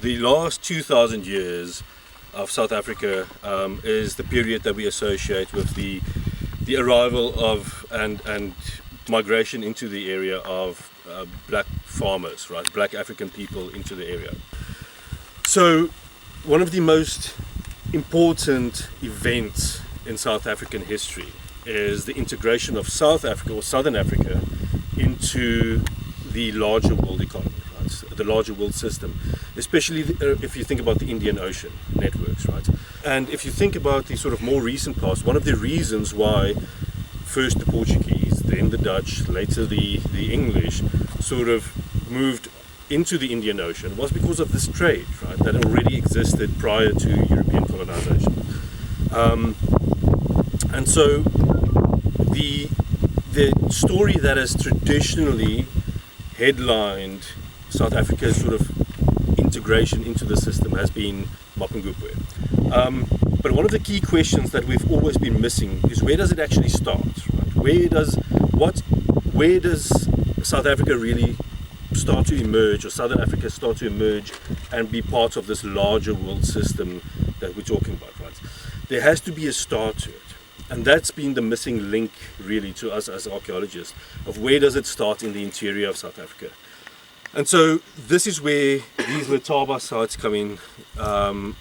The last 2,000 years of South Africa is the period that we associate with the arrival of and migration into the area of black farmers, right? Black African people into the area. So one of the most important events in South African history is the integration of South Africa or Southern Africa into the larger world economy, right? The larger world system, especially if you think about the Indian Ocean networks, right? And if you think about the sort of more recent past, one of the reasons why first the Portuguese, then the Dutch, later the English sort of moved into the Indian Ocean was because of this trade, right, that already existed prior to European colonization. And so the story that has traditionally headlined South Africa's sort of integration into the system has been Mapungubwe. But one of the key questions that we've always been missing is, where does it actually start? Right? Where does South Africa really start to emerge, or Southern Africa start to emerge and be part of this larger world system that we're talking about, right? There has to be a start to it. And that's been the missing link really to us as archaeologists, of where does it start in the interior of South Africa. And so this is where these Letaba sites come in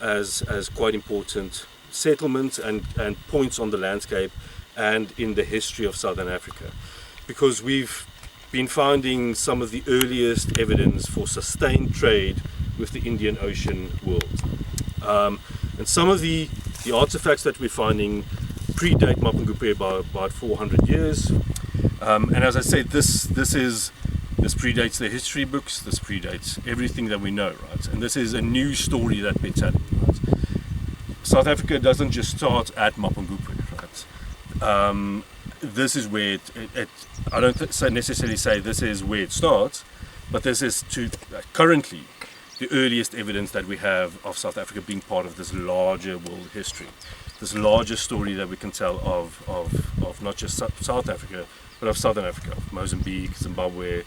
as quite important settlements and points on the landscape and in the history of Southern Africa, because we've been finding some of the earliest evidence for sustained trade with the Indian Ocean world. And some of the artifacts that we're finding predate Mapungubwe by about 400 years. And as I said, this predates the history books, this predates everything that we know, right? And this is a new story that we're telling, right? South Africa doesn't just start at Mapungubwe, right? This is where I don't necessarily say this is where it starts, but this is currently the earliest evidence that we have of South Africa being part of this larger world history, this larger story that we can tell of not just South Africa, but of Southern Africa, of Mozambique, Zimbabwe,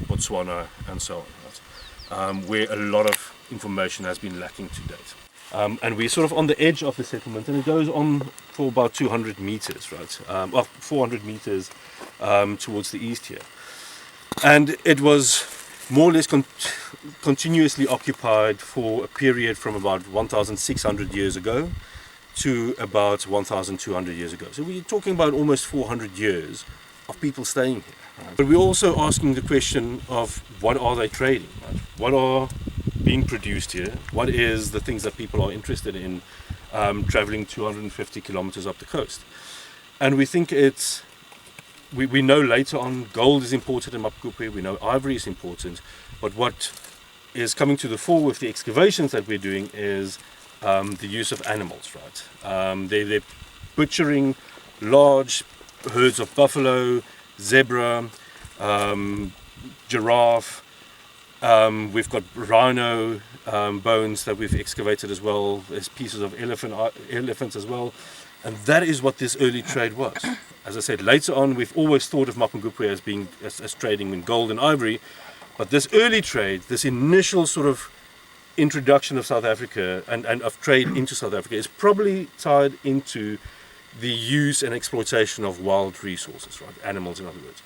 Botswana, and so on, right? Where a lot of information has been lacking to date. And we're sort of on the edge of the settlement, and it goes on for about 200 meters, right? 400 meters towards the east here. And it was more or less continuously occupied for a period from about 1,600 years ago to about 1,200 years ago. So we're talking about almost 400 years of people staying here. Right? But we're also asking the question of, what are they trading? Right? What are being produced here? What is the things that people are interested in traveling 250 kilometers up the coast? And we think we know later on gold is important in Mapungubwe, we know ivory is important, but what is coming to the fore with the excavations that we're doing is the use of animals, right? They're butchering large herds of buffalo, zebra, giraffe. We've got rhino bones that we've excavated as well. There's pieces of elephants as well. And that is what this early trade was. As I said, later on, we've always thought of Mapungubwe as being as trading in gold and ivory. But this early trade, this initial sort of introduction of South Africa and of trade into South Africa, is probably tied into the use and exploitation of wild resources, right? Animals, in other words.